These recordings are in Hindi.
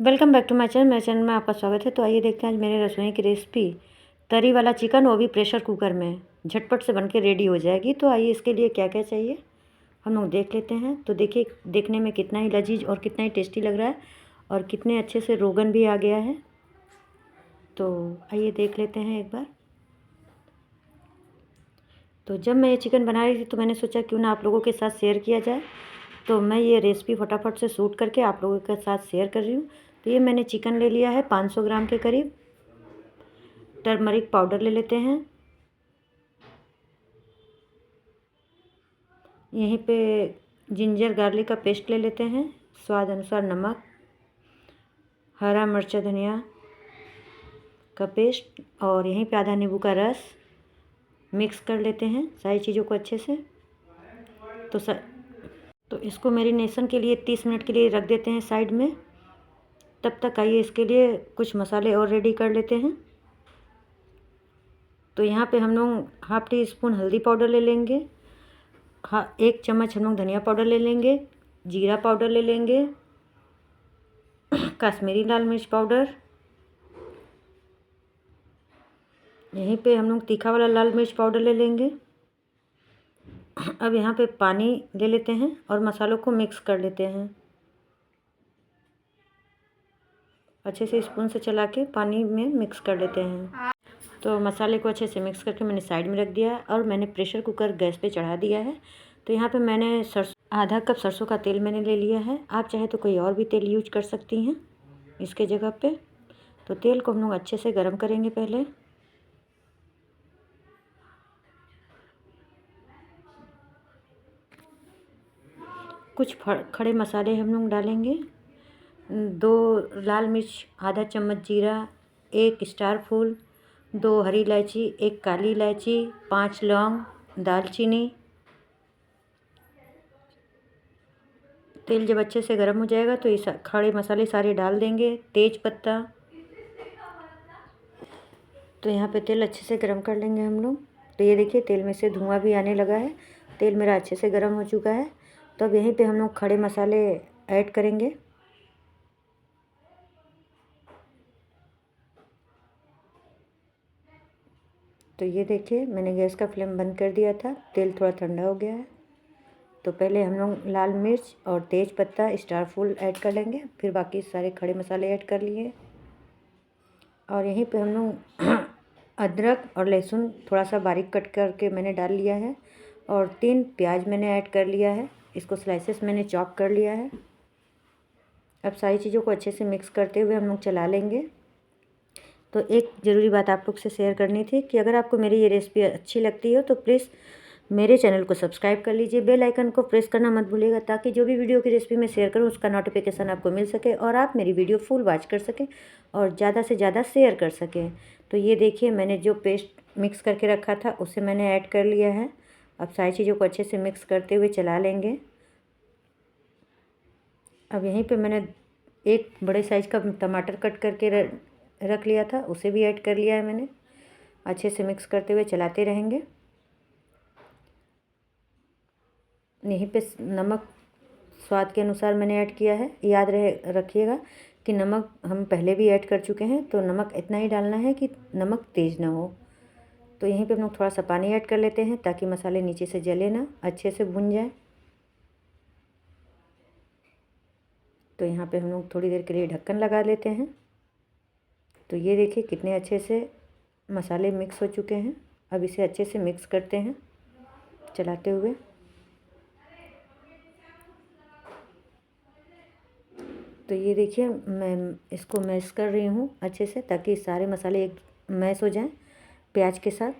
Welcome back to my channel. मेरे चैनल में आपका स्वागत है। तो आइए देखते हैं आज मेरे रसोई की रेसिपी तरी वाला चिकन, वो भी प्रेशर कुकर में झटपट से बनके रेडी हो जाएगी। तो आइए इसके लिए क्या क्या चाहिए हम लोग देख लेते हैं। तो देखिए देखने में कितना ही लजीज और कितना ही टेस्टी लग रहा है और कितने अच्छे से रोगन भी आ गया है। तो आइए देख लेते हैं एक बार। तो जब मैं ये चिकन बना रही थी तो मैंने सोचा क्यों ना आप लोगों के साथ शेयर किया जाए। तो मैं ये रेसिपी फटाफट से शूट करके आप लोगों के साथ शेयर कर रही हूँ। तो ये मैंने चिकन ले लिया है 500 ग्राम के करीब। टर्मरिक पाउडर ले लेते हैं। यहीं पे जिंजर गार्लिक का पेस्ट ले लेते हैं। स्वाद अनुसार नमक, हरा मिर्चा धनिया का पेस्ट और यहीं पे आधा नींबू का रस मिक्स कर लेते हैं सारी चीज़ों को अच्छे से। तो इसको मैरिनेशन के लिए 30 मिनट के लिए रख देते हैं साइड में। तब तक आइए इसके लिए कुछ मसाले और रेडी कर लेते हैं। तो यहाँ पे हम लोग हाफ टी स्पून हल्दी पाउडर ले लेंगे। हाँ, 1 चम्मच हम लोग धनिया पाउडर ले लेंगे। जीरा पाउडर ले लेंगे। कश्मीरी लाल मिर्च पाउडर। यहीं पे हम लोग तीखा वाला लाल मिर्च पाउडर ले लेंगे। अब यहाँ पे पानी ले लेते हैं और मसालों को मिक्स कर लेते हैं। अच्छे से स्पून से चला के पानी में मिक्स कर लेते हैं। तो मसाले को अच्छे से मिक्स करके मैंने साइड में रख दिया और मैंने प्रेशर कुकर गैस पे चढ़ा दिया है। तो यहाँ पे मैंने आधा कप सरसों का तेल मैंने ले लिया है। आप चाहे तो कोई और भी तेल यूज कर सकती हैं इसके जगह पे। तो तेल को हम लोग अच्छे से गर्म करेंगे पहले। कुछ खड़े मसाले हम लोग डालेंगे। 2 लाल मिर्च, आधा चम्मच जीरा, 1 स्टार फूल, 2 हरी इलायची, 1 काली इलायची, 5 लौंग, दालचीनी। तेल जब अच्छे से गर्म हो जाएगा तो ये खड़े मसाले सारे डाल देंगे। तेज पत्ता। तो यहाँ पे तेल अच्छे से गर्म कर लेंगे हम लोग। तो ये देखिए तेल में से धुआं भी आने लगा है। तेल मेरा अच्छे से गर्म हो चुका है। तो अब यहीं पे हम लोग खड़े मसाले ऐड करेंगे। तो ये देखिए मैंने गैस का फ्लेम बंद कर दिया था। तेल थोड़ा ठंडा हो गया है। तो पहले हम लोग लाल मिर्च और तेज पत्ता, स्टार फूल ऐड कर लेंगे। फिर बाकी सारे खड़े मसाले ऐड कर लिए। और यहीं पे हम लोग अदरक और लहसुन थोड़ा सा बारीक कट करके मैंने डाल लिया है। और 3 प्याज मैंने ऐड कर लिया है। इसको स्लाइसेस मैंने चॉप कर लिया है। अब सारी चीज़ों को अच्छे से मिक्स करते हुए हम लोग चला लेंगे। तो एक ज़रूरी बात आप लोग से शेयर करनी थी कि अगर आपको मेरी ये रेसिपी अच्छी लगती हो तो प्लीज़ मेरे चैनल को सब्सक्राइब कर लीजिए। बेल आइकन को प्रेस करना मत भूलिएगा ताकि जो भी वीडियो की रेसिपी मैं शेयर करूं उसका नोटिफिकेशन आपको मिल सके और आप मेरी वीडियो फुल वॉच कर सकें और ज़्यादा से ज़्यादा शेयर कर सकें। तो ये देखिए मैंने जो पेस्ट मिक्स करके रखा था उसे मैंने ऐड कर लिया है। अब सारी चीज़ों को अच्छे से मिक्स करते हुए चला लेंगे। अब यहीं पर मैंने 1 बड़े साइज़ का टमाटर कट करके रख लिया था, उसे भी ऐड कर लिया है मैंने। अच्छे से मिक्स करते हुए चलाते रहेंगे। यहीं पे नमक स्वाद के अनुसार मैंने ऐड किया है। याद रखिएगा कि नमक हम पहले भी ऐड कर चुके हैं। तो नमक इतना ही डालना है कि नमक तेज़ ना हो। तो यहीं पे हम लोग थोड़ा सा पानी ऐड कर लेते हैं ताकि मसाले नीचे से जले ना, अच्छे से भुन जाए। तो यहाँ पे हम लोग थोड़ी देर के लिए ढक्कन लगा लेते हैं। तो ये देखिए कितने अच्छे से मसाले मिक्स हो चुके हैं। अब इसे अच्छे से मिक्स करते हैं चलाते हुए। तो ये देखिए मैं इसको मैश कर रही हूँ अच्छे से ताकि सारे मसाले एक मैश हो जाएं प्याज के साथ।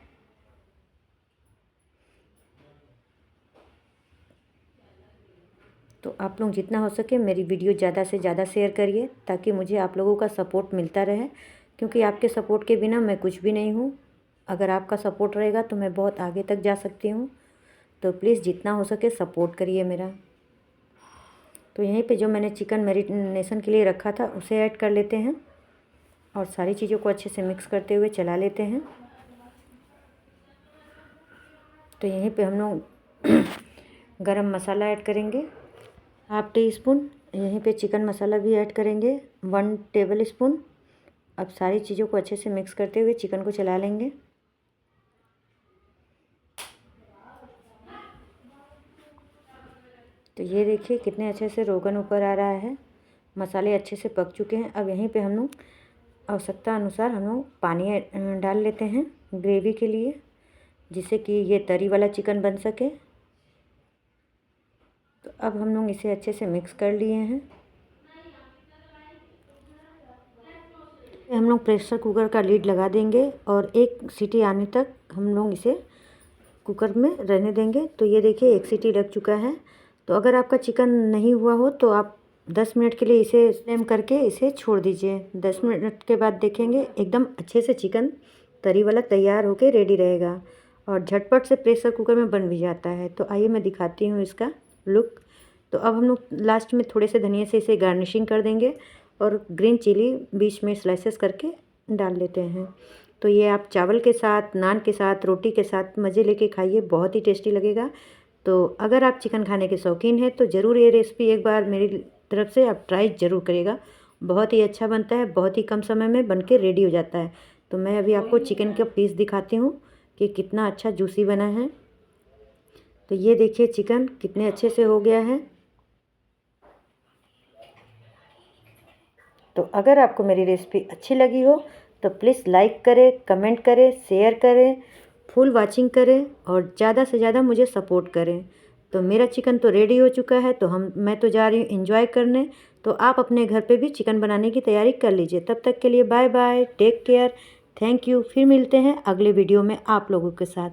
तो आप लोग जितना हो सके मेरी वीडियो ज़्यादा से ज़्यादा शेयर करिए ताकि मुझे आप लोगों का सपोर्ट मिलता रहे, क्योंकि आपके सपोर्ट के बिना मैं कुछ भी नहीं हूँ। अगर आपका सपोर्ट रहेगा तो मैं बहुत आगे तक जा सकती हूँ। तो प्लीज़ जितना हो सके सपोर्ट करिए मेरा। तो यहीं पे जो मैंने चिकन मैरिनेशन के लिए रखा था उसे ऐड कर लेते हैं और सारी चीज़ों को अच्छे से मिक्स करते हुए चला लेते हैं। तो यहीं पे हम लोग गरम मसाला ऐड करेंगे, हाफ टी स्पून। यहीं पे चिकन मसाला भी ऐड करेंगे 1 टेबल स्पून। अब सारी चीज़ों को अच्छे से मिक्स करते हुए चिकन को चला लेंगे। तो ये देखिए कितने अच्छे से रोगन ऊपर आ रहा है, मसाले अच्छे से पक चुके हैं। अब यहीं पे हम लोग आवश्यकता अनुसार हम लोग पानी डाल लेते हैं ग्रेवी के लिए, जिससे कि ये तरी वाला चिकन बन सके। तो अब हम लोग इसे अच्छे से मिक्स कर लिए हैं। हम लोग प्रेशर कुकर का लीड लगा देंगे और 1 सीटी आने तक हम लोग इसे कुकर में रहने देंगे। तो ये देखिए 1 सीटी लग चुका है। तो अगर आपका चिकन नहीं हुआ हो तो आप 10 मिनट के लिए इसे फ्लेम करके इसे छोड़ दीजिए। 10 मिनट के बाद देखेंगे एकदम अच्छे से चिकन तरी वाला तैयार होके रेडी रहेगा और झटपट से प्रेशर कुकर में बन भी जाता है। तो आइए मैं दिखाती हूँ इसका लुक। तो अब हम लोग लास्ट में थोड़े से धनिया से इसे गार्निशिंग कर देंगे और ग्रीन चिली बीच में स्लाइसेस करके डाल लेते हैं। तो ये आप चावल के साथ, नान के साथ, रोटी के साथ मज़े लेके खाइए, बहुत ही टेस्टी लगेगा। तो अगर आप चिकन खाने के शौकीन हैं तो ज़रूर ये रेसिपी एक बार मेरी तरफ से आप ट्राई ज़रूर करिएगा। बहुत ही अच्छा बनता है, बहुत ही कम समय में बन के रेडी हो जाता है। तो मैं अभी आपको चिकन का पीस दिखाती हूँ कि कितना अच्छा जूसी बना है। तो ये देखिए चिकन कितने अच्छे से हो गया है। तो अगर आपको मेरी रेसिपी अच्छी लगी हो तो प्लीज़ लाइक करें, कमेंट करें, शेयर करें, फुल वॉचिंग करें और ज़्यादा से ज़्यादा मुझे सपोर्ट करें। तो मेरा चिकन तो रेडी हो चुका है, तो मैं तो जा रही हूँ एंजॉय करने। तो आप अपने घर पे भी चिकन बनाने की तैयारी कर लीजिए। तब तक के लिए bye bye, take care, thank you. फिर मिलते हैं अगले वीडियो में आप लोगों के साथ।